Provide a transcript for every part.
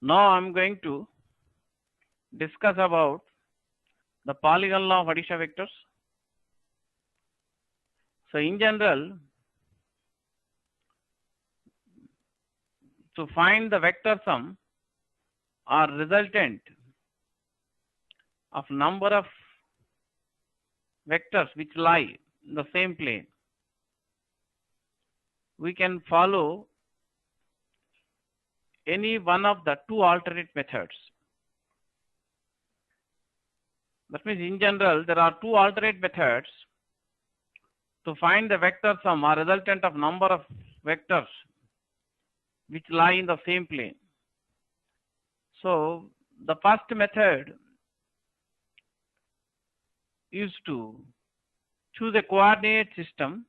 Now I'm going to discuss about the polygon law of addition vectors. So in general, to find the vector sum or resultant of number of vectors which lie in the same plane, we can follow any one of the two alternate methods. That means in general there are two alternate methods to find the vector sum or resultant of number of vectors which lie in the same plane. So the first method is to choose a coordinate system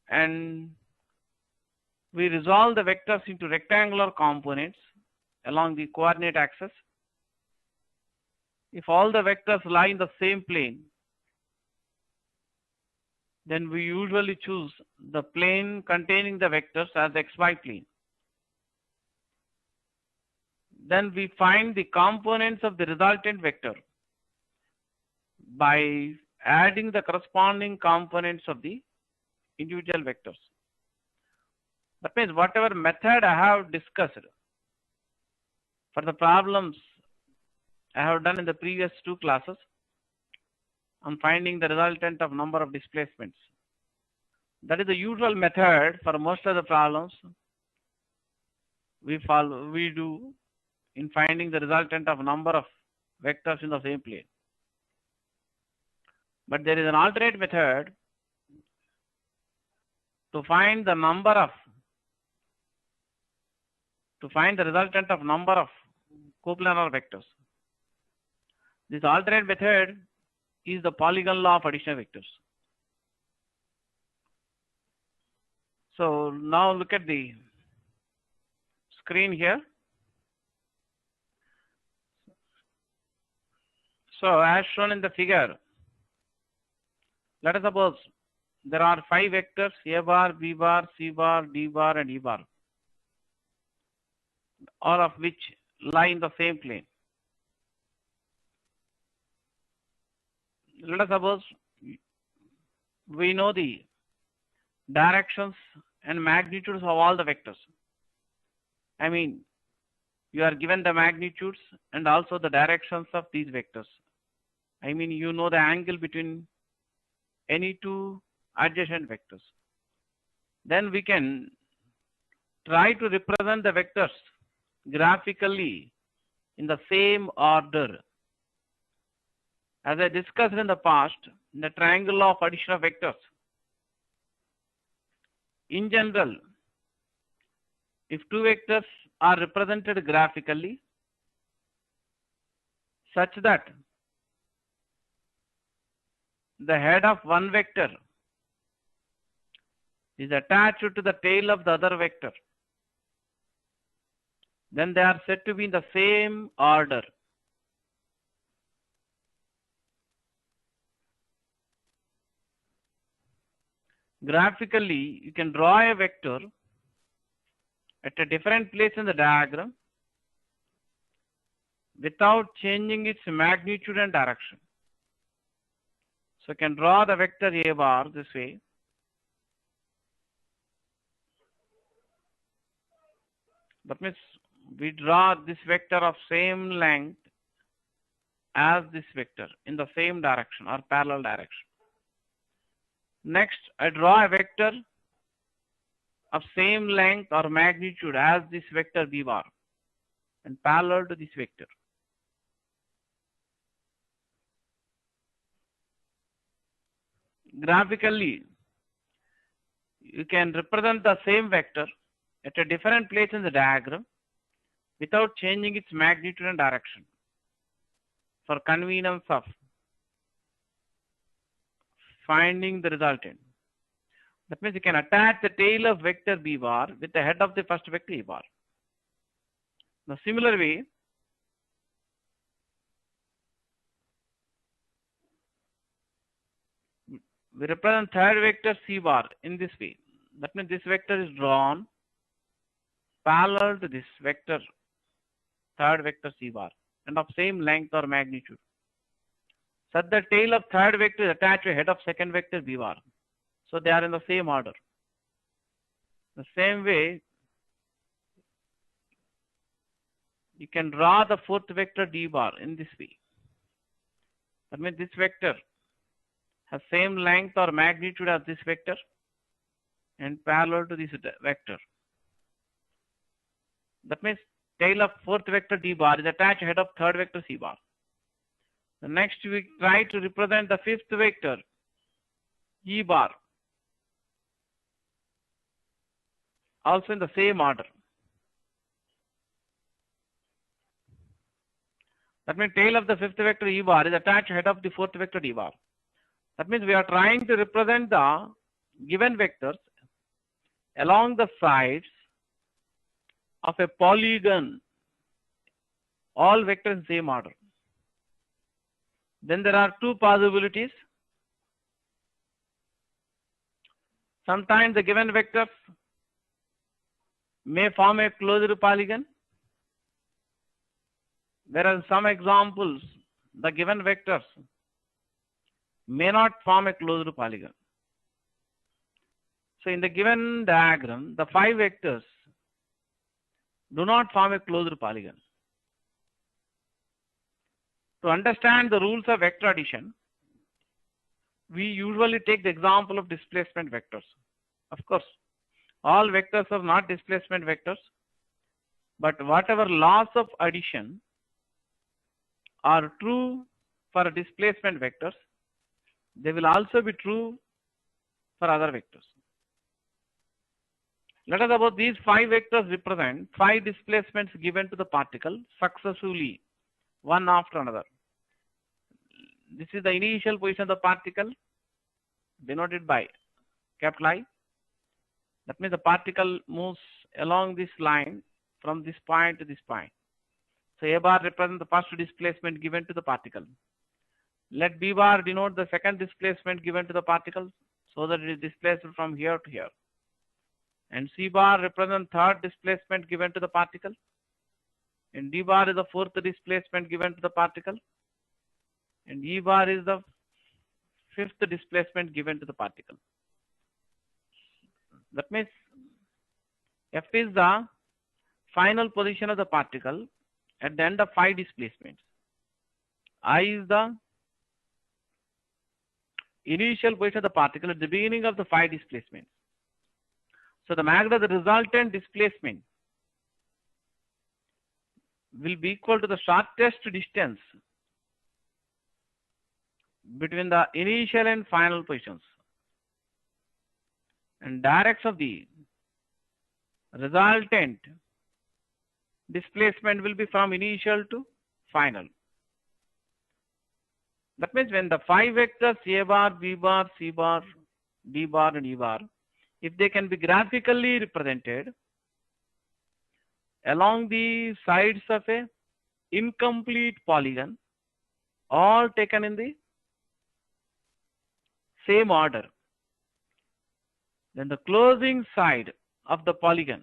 and we resolve the vectors into rectangular components along the coordinate axis. If all the vectors lie in the same plane, then we usually choose the plane containing the vectors as the xy plane. Then we find the components of the resultant vector by adding the corresponding components of the individual vectors. That means whatever method I have discussed for the problems I have done in the previous two classes on finding the resultant of number of displacements. That is the usual method for most of the problems we do in finding the resultant of number of vectors in the same plane. But there is an alternate method to find the resultant of number of coplanar vectors. This alternate method is the polygon law of addition vectors. So now look at the screen here. So as shown in the figure, let us suppose there are 5 vectors A bar, B bar, C bar, D bar and E bar, all of which lie in the same plane. Let us suppose we know the directions and magnitudes of all the vectors. I mean, you are given the magnitudes and also the directions of these vectors. I mean, you know the angle between any two adjacent vectors. Then we can try to represent the vectors graphically in the same order. As I discussed in the past, in the triangle law of addition of vectors, in general, if two vectors are represented graphically such that the head of one vector is attached to the tail of the other vector, then they are said to be in the same order. Graphically, you can draw a vector at a different place in the diagram without changing its magnitude and direction. So you can draw the vector A bar this way. That means we draw this vector of same length as this vector in the same direction or parallel direction. Next, I draw a vector of same length or magnitude as this vector B bar and parallel to this vector. Graphically, you can represent the same vector at a different place in the diagram without changing its magnitude and direction for convenience of finding the resultant. That means you can attach the tail of vector B bar with the head of the first vector A bar. Now similar way, we represent third vector C bar in this way. That means this vector is drawn parallel to this vector, third vector C bar, and of same length or magnitude. Such the tail of third vector is attached to head of second vector B bar. So they are in the same order. The same way, you can draw the fourth vector D bar in this way. That means this vector has same length or magnitude as this vector and parallel to this vector. That means tail of fourth vector D bar is attached to head of third vector C bar. The next we try to represent the fifth vector E bar, also in the same order. That means tail of the fifth vector E bar is attached to head of the fourth vector D bar. That means we are trying to represent the given vectors along the sides of a polygon, all vectors in same order. Then there are two possibilities. Sometimes the given vectors may form a closed polygon, whereas in some examples the given vectors may not form a closed polygon. So in the given diagram, the five vectors do not form a closed polygon. To understand the rules of vector addition, we usually take the example of displacement vectors. Of course, all vectors are not displacement vectors, but whatever laws of addition are true for displacement vectors, they will also be true for other vectors. Let us suppose these five vectors represent five displacements given to the particle successively, one after another. This is the initial position of the particle, denoted by capital I. That means the particle moves along this line from this point to this point. So A bar represents the first displacement given to the particle. Let B bar denote the second displacement given to the particle, so that it is displaced from here to here. And C bar represents third displacement given to the particle. And D bar is the fourth displacement given to the particle. And E bar is the fifth displacement given to the particle. That means F is the final position of the particle at the end of five displacements. I is the initial position of the particle at the beginning of the five displacements. So the magnitude of the resultant displacement will be equal to the shortest distance between the initial and final positions. And direction of the resultant displacement will be from initial to final. That means when the five vectors A bar, B bar, C bar, D bar and E bar, if they can be graphically represented along the sides of a incomplete polygon, all taken in the same order, then the closing side of the polygon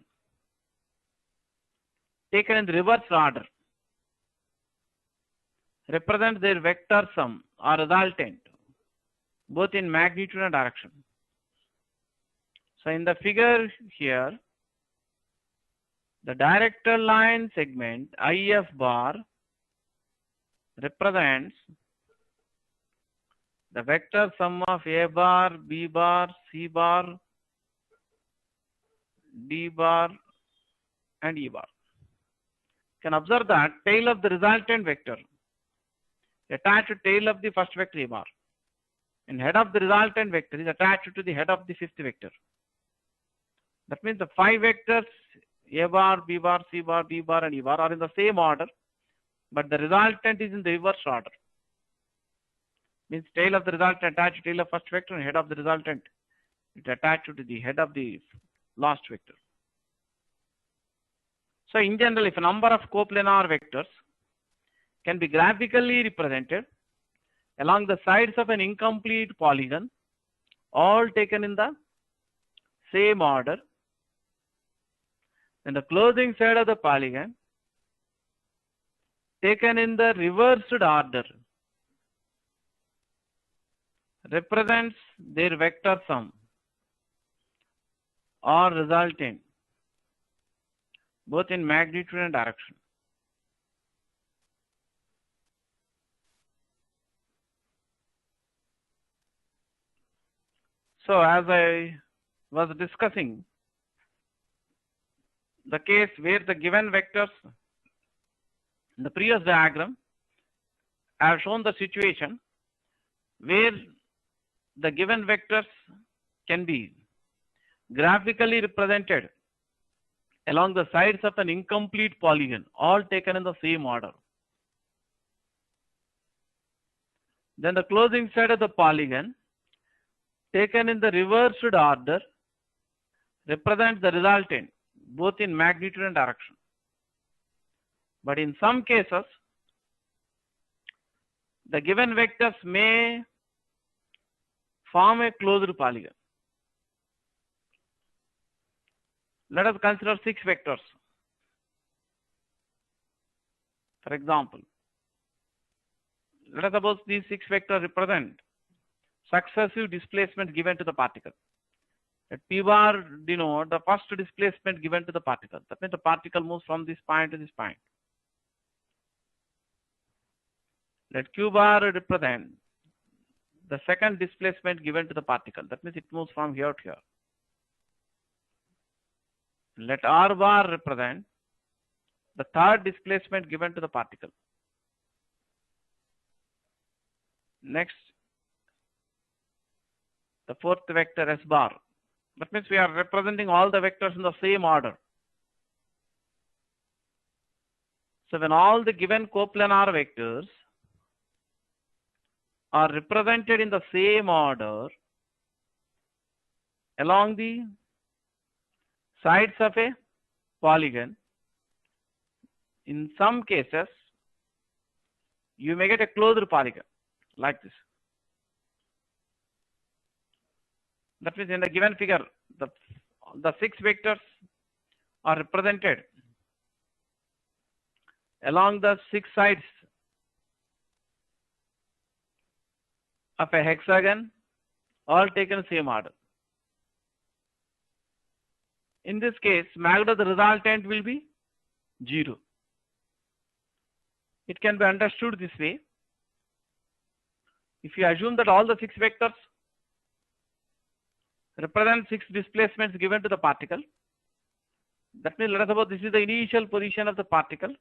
taken in the reverse order represents their vector sum or resultant, both in magnitude and direction. So in the figure here, the director line segment IF bar represents the vector sum of A bar, B bar, C bar, D bar and E bar. You can observe that tail of the resultant vector attached to tail of the first vector A bar, and head of the resultant vector is attached to the head of the fifth vector. That means the five vectors A bar, B bar, C bar, D bar and E bar are in the same order, but the resultant is in the reverse order. Means tail of the resultant attached to tail of first vector and head of the resultant it attached to the head of the last vector. So in general, if a number of coplanar vectors can be graphically represented along the sides of an incomplete polygon, all taken in the same order, Then the closing side of the polygon taken in the reversed order represents their vector sum or resultant both in magnitude and direction. So as I was discussing the case where the given vectors in the previous diagram, I have shown the situation where the given vectors can be graphically represented along the sides of an incomplete polygon, all taken in the same order. Then the closing side of the polygon taken in the reversed order represents the resultant both in magnitude and direction. But in some cases, the given vectors may form a closed polygon. Let us consider 6 vectors. For example, let us suppose these 6 vectors represent successive displacement given to the particle. Let P bar denote the first displacement given to the particle. That means the particle moves from this point to this point. Let Q bar represent the second displacement given to the particle. That means it moves from here to here. Let R bar represent the third displacement given to the particle. Next, the fourth vector S bar. That means we are representing all the vectors in the same order. So when all the given coplanar vectors are represented in the same order along the sides of a polygon, in some cases you may get a closed polygon like this. That means in the given figure, the 6 vectors are represented along the 6 sides of a hexagon, all taken in the same order. In this case, magnitude of the resultant will be 0. It can be understood this way. If you assume that all the 6 vectors represent 6 displacements given to the particle, that means let us suppose this is the initial position of the particle.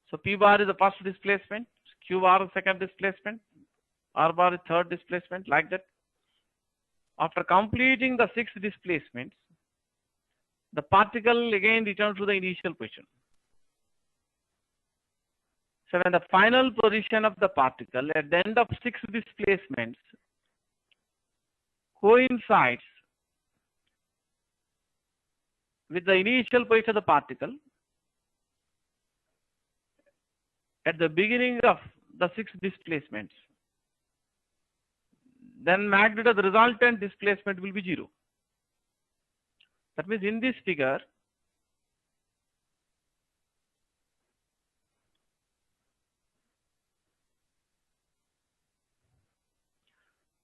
So P bar is the first displacement, Q bar is second displacement, R bar is third displacement, like that. After completing the 6 displacements, the particle again returns to the initial position. So when the final position of the particle at the end of 6 displacements coincides with the initial position of the particle at the beginning of the 6 displacements, then magnitude of the resultant displacement will be 0. That means in this figure,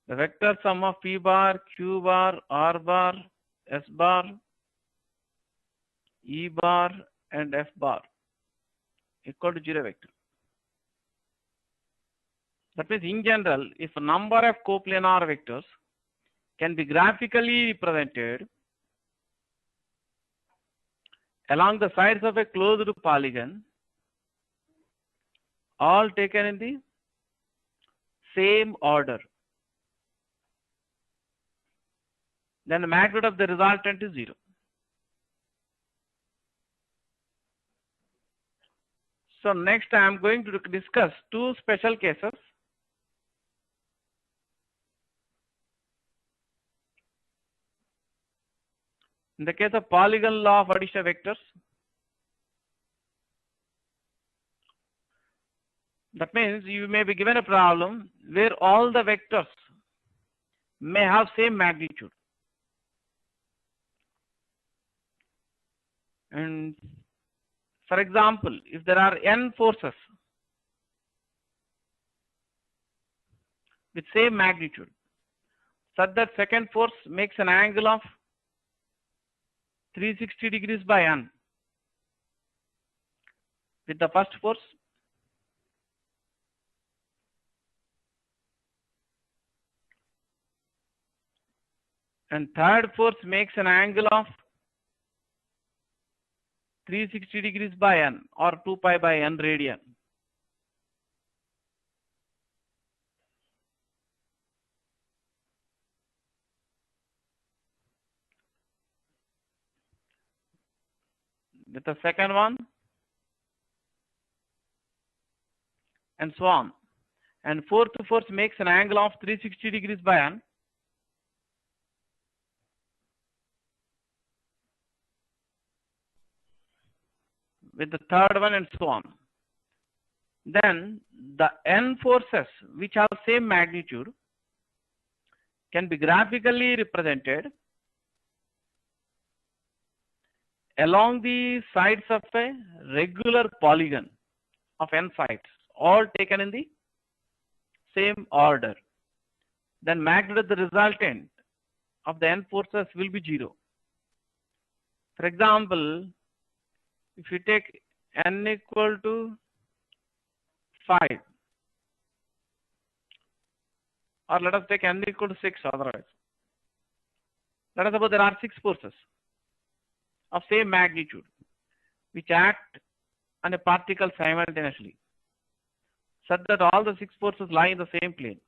the vector sum of P bar, Q bar, R bar, S bar, E bar and F bar equal to 0 vector. That means in general, if a number of coplanar vectors can be graphically represented along the sides of a closed polygon, all taken in the same order, then the magnitude of the resultant is 0. So next I am going to discuss 2 special cases. In the case of polygon law of addition of vectors, that means you may be given a problem where all the vectors may have same magnitude. And for example, if there are n forces with same magnitude, such that second force makes an angle of 360 degrees by n with the first force, and third force makes an angle of 360 degrees by n or 2 pi by n radian. With the second one, and so on. And fourth force makes an angle of 360 degrees by n with the third one, and so on. Then the n forces which have same magnitude can be graphically represented along the sides of a regular polygon of n sides, all taken in the same order. Then magnitude of the resultant of the n forces will be 0. For example, if you take n equal to 5, or let us take n equal to 6 otherwise. Let us suppose there are 6 forces of same magnitude which act on a particle simultaneously, such that all the 6 forces lie in the same plane.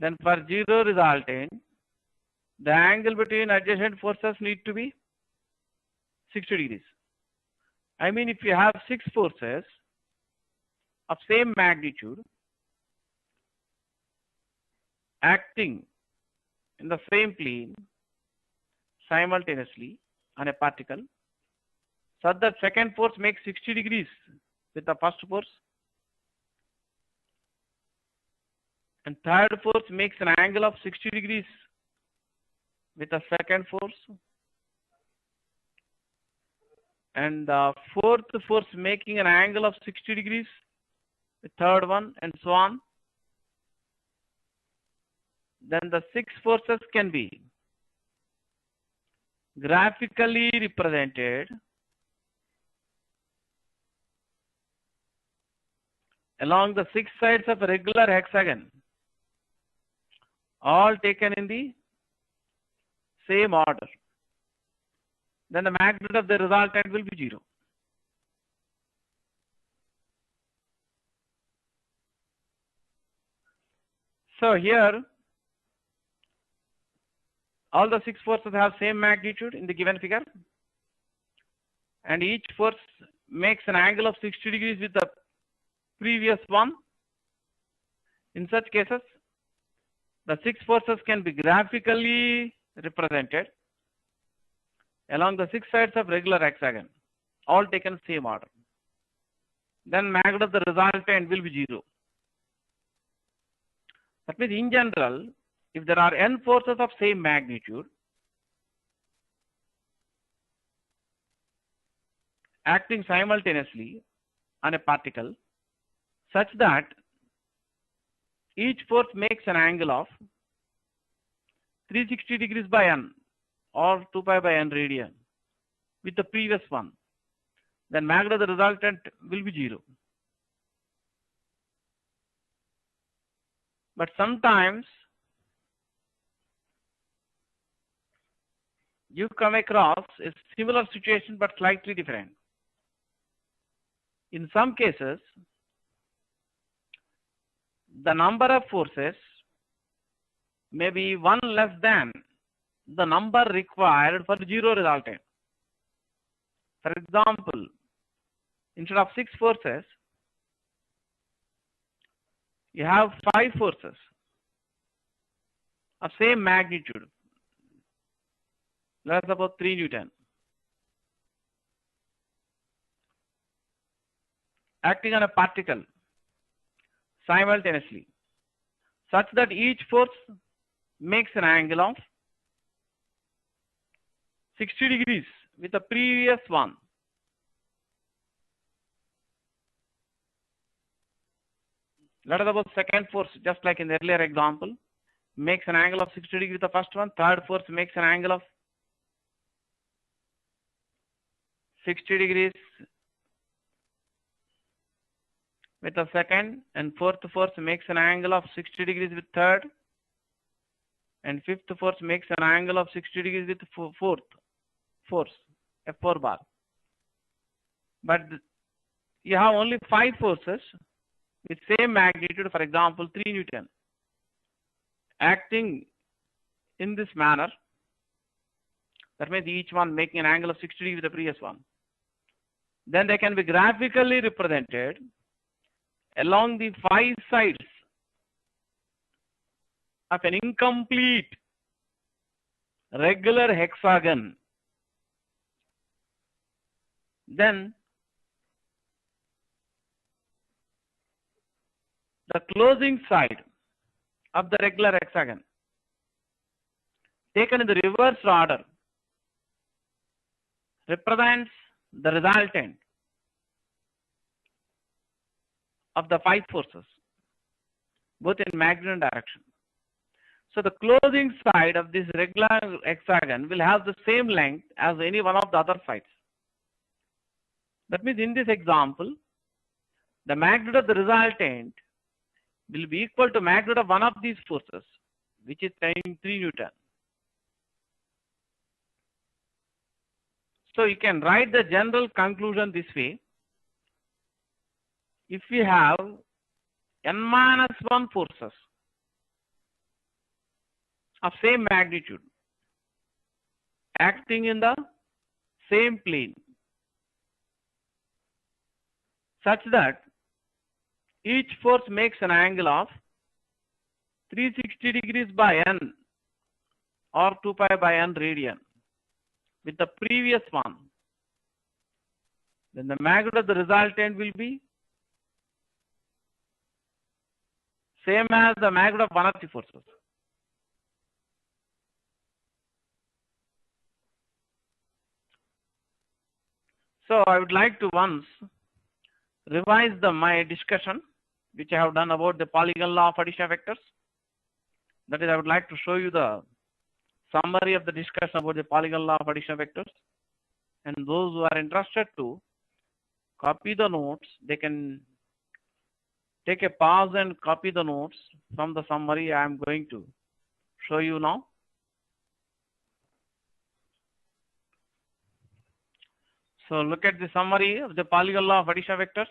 Then for 0 resultant, the angle between adjacent forces need to be 60 degrees. I mean, if you have 6 forces of same magnitude acting in the same plane simultaneously on a particle, such that second force makes 60 degrees with the first force, and third force makes an angle of 60 degrees with the second force, and the fourth force making an angle of 60 degrees with third one, and so on. Then the 6 forces can be graphically represented along the 6 sides of a regular hexagon, all taken in the same order. Then the magnitude of the resultant will be 0. So here, all the 6 forces have same magnitude in the given figure, and each force makes an angle of 60 degrees with the previous one. In such cases, the 6 forces can be graphically represented along the 6 sides of regular hexagon, all taken same order. Then magnitude of the resultant will be 0. That means in general, if there are n forces of same magnitude acting simultaneously on a particle, such that each force makes an angle of 360 degrees by n or 2 pi by n radian with the previous one, then magnitude of the resultant will be 0. But sometimes you come across a similar situation but slightly different. In some cases, the number of forces may be 1 less than the number required for 0 resultant. For example, instead of 6 forces, you have 5 forces of same magnitude. Let us suppose 3 Newton acting on a particle simultaneously, such that each force makes an angle of 60 degrees with the previous one. Let us suppose second force, just like in the earlier example, makes an angle of 60 degrees with the first one. Third force makes an angle of 60 degrees with the second, and fourth force makes an angle of 60 degrees with third, and fifth force makes an angle of 60 degrees with fourth force, F4 bar. But you have only 5 forces with same magnitude, for example 3 Newton, acting in this manner. That means each one making an angle of 60 degrees with the previous one. Then they can be graphically represented along the 5 sides of an incomplete regular hexagon. Then the closing side of the regular hexagon, taken in the reverse order, represents the resultant of the 5 forces, both in magnitude and direction. So the closing side of this regular hexagon will have the same length as any one of the other sides. That means in this example, the magnitude of the resultant will be equal to magnitude of one of these forces, which is 3 Newton. So you can write the general conclusion this way. If we have n-1 forces of same magnitude acting in the same plane, such that each force makes an angle of 360 degrees by n or 2 pi by n radian with the previous one, then the magnitude of the resultant will be same as the magnitude of one of the forces. So I would like to once revise my discussion, which I have done about the polygon law of addition of vectors. That is, I would like to show you the summary of the discussion about the polygon law of addition of vectors. And those who are interested to copy the notes, they can take a pause and copy the notes from the summary I am going to show you now. So look at the summary of the polygon law of addition of vectors.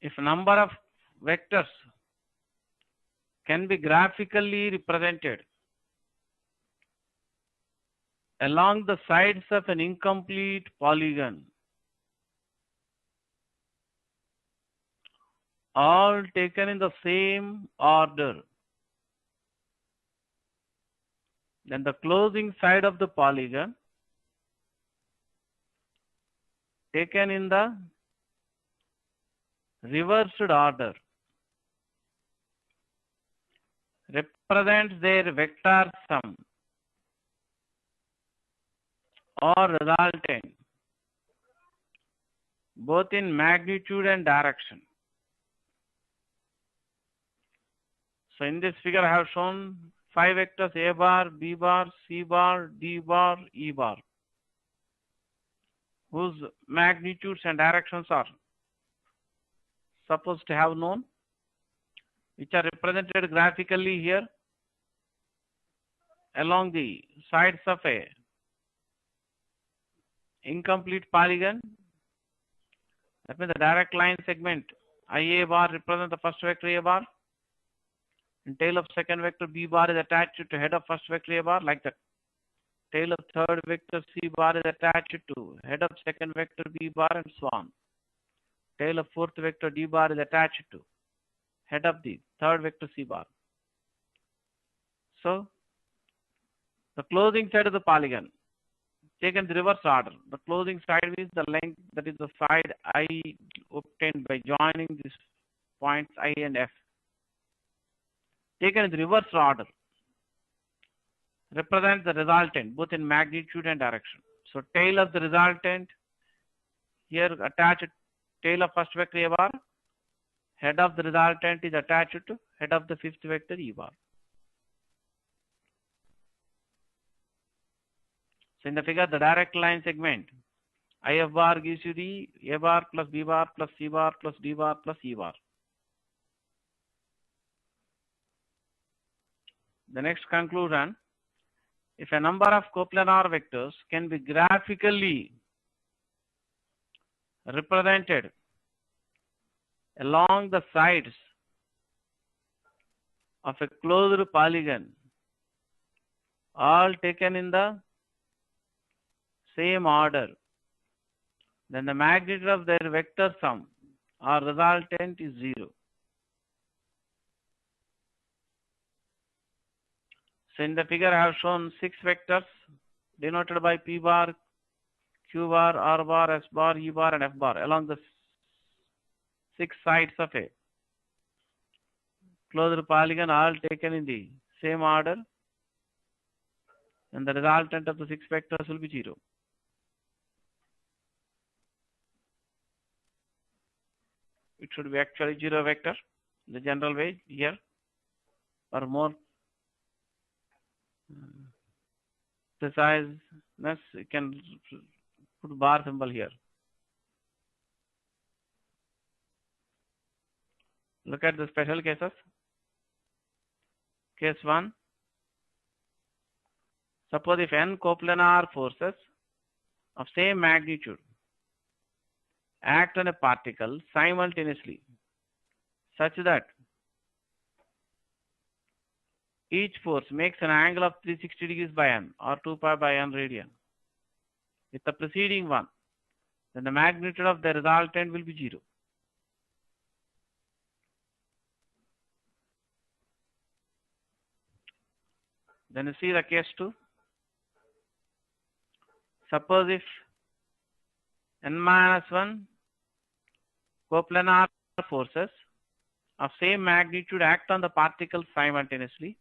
If a number of vectors can be graphically represented along the sides of an incomplete polygon, all taken in the same order, then the closing side of the polygon taken in the reversed order represents their vector sum or resultant, both in magnitude and direction. So in this figure I have shown 5 vectors A bar, B bar, C bar, D bar, E bar, whose magnitudes and directions are supposed to have known, which are represented graphically here along the sides of a incomplete polygon. That means the direct line segment IA bar represents the first vector A bar, and tail of second vector B bar is attached to head of first vector A bar, like that. Tail of third vector C bar is attached to head of second vector B bar, and so on. Tail of fourth vector D bar is attached to head of the third vector C bar. So the closing side of the polygon taken the reverse order. The closing side is the length, that is the side I obtained by joining these points I and F. taken in the reverse order represents the resultant both in magnitude and direction. So tail of the resultant, here attach tail of first vector A bar, head of the resultant is attached to head of the fifth vector E bar. So in the figure, the direct line segment IF bar gives you the A bar plus B bar plus C bar plus D bar plus E bar. The next conclusion, if a number of coplanar vectors can be graphically represented along the sides of a closed polygon, all taken in the same order, then the magnitude of their vector sum or resultant is 0. So in the figure I have shown 6 vectors denoted by P bar, Q bar, R bar, S bar, E bar and F bar along the 6 sides of a closed polygon, all taken in the same order, and the resultant of the 6 vectors will be 0. It should be actually 0 vector, the general way here, or more preciseness, you can put bar symbol here. Look at the special cases. Case 1. Suppose if n coplanar forces of same magnitude act on a particle simultaneously such that each force makes an angle of 360 degrees by n or 2 pi by n radian with the preceding one, then the magnitude of the resultant will be 0. Then you see the case 2. Suppose if n-1 coplanar forces of same magnitude act on the particle simultaneously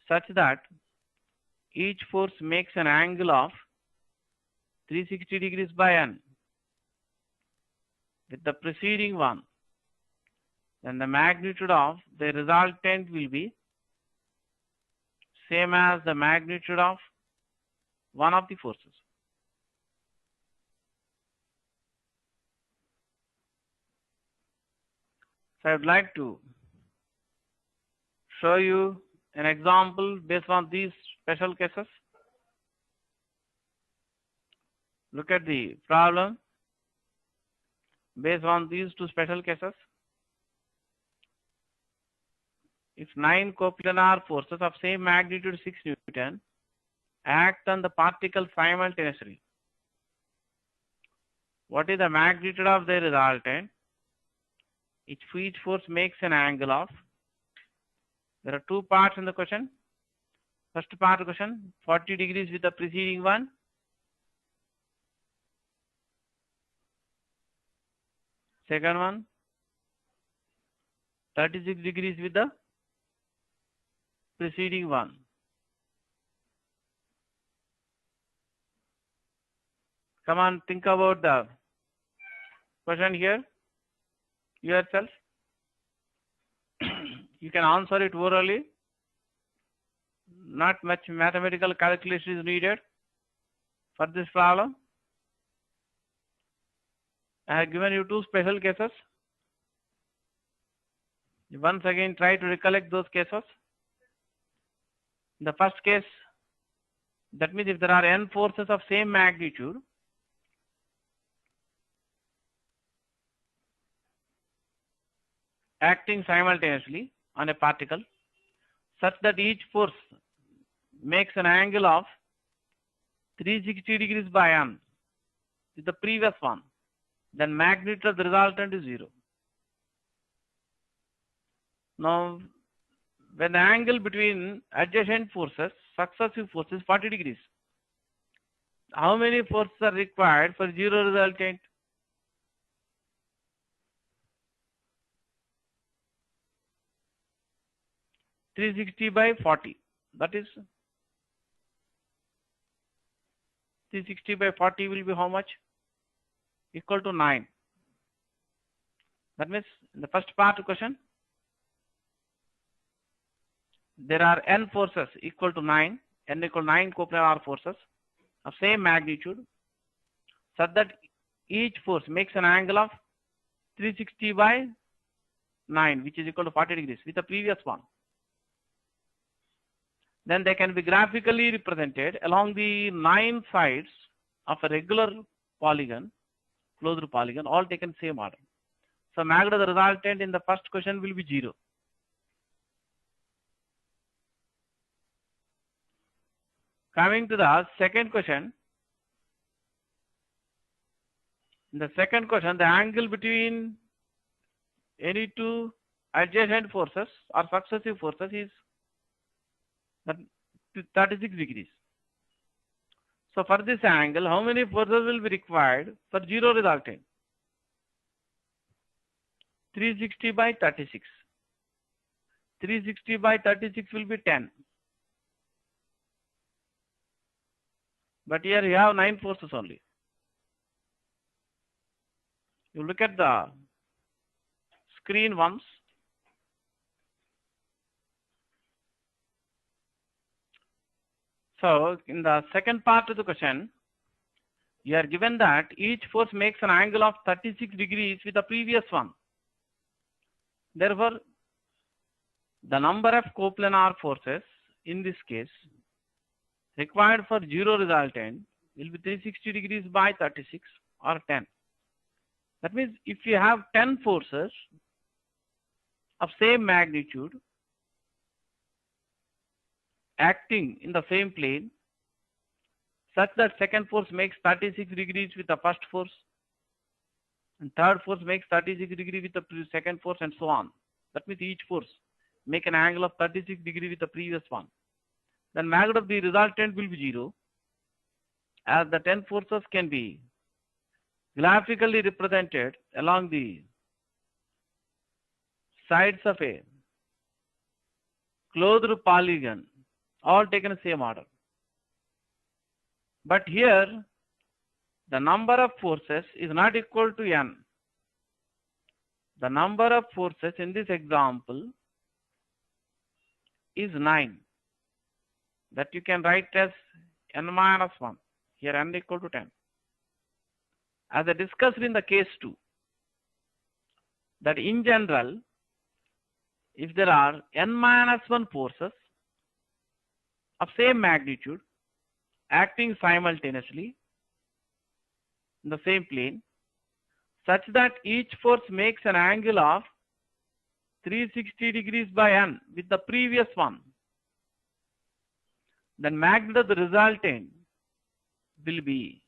such that each force makes an angle of 360 degrees by n with the preceding one, then the magnitude of the resultant will be same as the magnitude of one of the forces. So I would like to show you an example based on these special cases. Look at the problem based on these 2 special cases. If 9 coplanar forces of same magnitude 6 Newton act on the particle simultaneously, what is the magnitude of the resultant? Each force makes an angle of, there are 2 parts in the question. First part of the question, 40 degrees with the preceding one. Second one, 36 degrees with the preceding one. Come on, think about the question here yourself. You can answer it orally. Not much mathematical calculation is needed for this problem. I have given you 2 special cases. Once again, try to recollect those cases. In the first case, that means if there are n forces of same magnitude, acting simultaneously on a particle such that each force makes an angle of 360 degrees by n with the previous one, then magnitude of the resultant is 0. Now, when the angle between adjacent forces, successive forces, 40 degrees, how many forces are required for 0 resultant? 360 by 40. That is 360 by 40 will be how much? Equal to 9. That means in the first part of the question, there are n forces equal to 9, n equal to 9 coplanar forces of same magnitude, such that each force makes an angle of 360 by 9, which is equal to 40 degrees with the previous one. Then they can be graphically represented along the 9 sides of a regular polygon, closed polygon, all taken same order. So magnitude of the resultant in the first question will be 0. Coming to the second question. In the second question, the angle between any two adjacent forces or successive forces is 36 degrees. So for this angle, how many forces will be required for 0 resultant? 360 by 36. 360 by 36 will be 10. But here you have 9 forces only. You look at the screen once. So in the second part of the question, you are given that each force makes an angle of 36 degrees with the previous one. Therefore, the number of coplanar forces in this case required for 0 resultant will be 360 degrees by 36 or 10. That means if you have 10 forces of same magnitude acting in the same plane, such that second force makes 36 degrees with the first force, and third force makes 36 degrees with the second force, and so on. That means each force make an angle of 36 degrees with the previous one. Then magnitude of the resultant will be 0, as the 10 forces can be graphically represented along the sides of a closed polygon, all taken in the same order. But here, the number of forces is not equal to n. The number of forces in this example is 9. That you can write as n minus 1. Here n equal to 10. As I discussed in the case 2, that in general, if there are n minus 1 forces of same magnitude acting simultaneously in the same plane, such that each force makes an angle of 360 degrees by n with the previous one, then magnitude of the resultant will be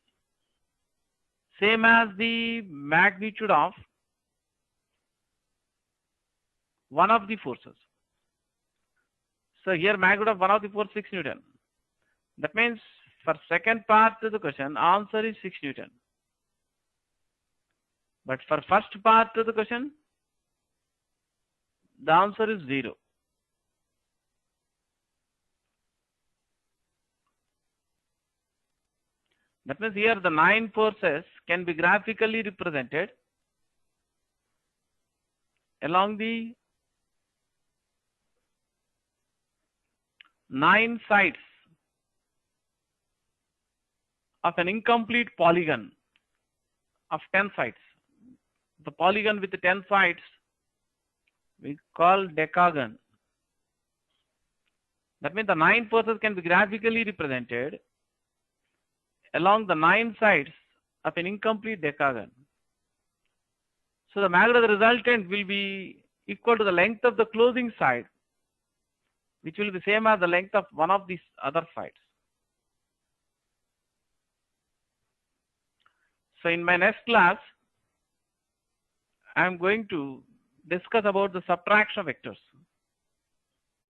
same as the magnitude of one of the forces. So here magnitude of one of the forces 6 Newton. That means for second part of the question, answer is 6 Newton. But for first part of the question, the answer is 0. That means here the 9 forces can be graphically represented along the 9 sides of an incomplete polygon of 10 sides. The polygon with the 10 sides we call decagon. That means the 9 forces can be graphically represented along the 9 sides of an incomplete decagon. So the magnitude of the resultant will be equal to the length of the closing side, which will be the same as the length of one of these other sides. So in my next class, I am going to discuss about the subtraction of vectors.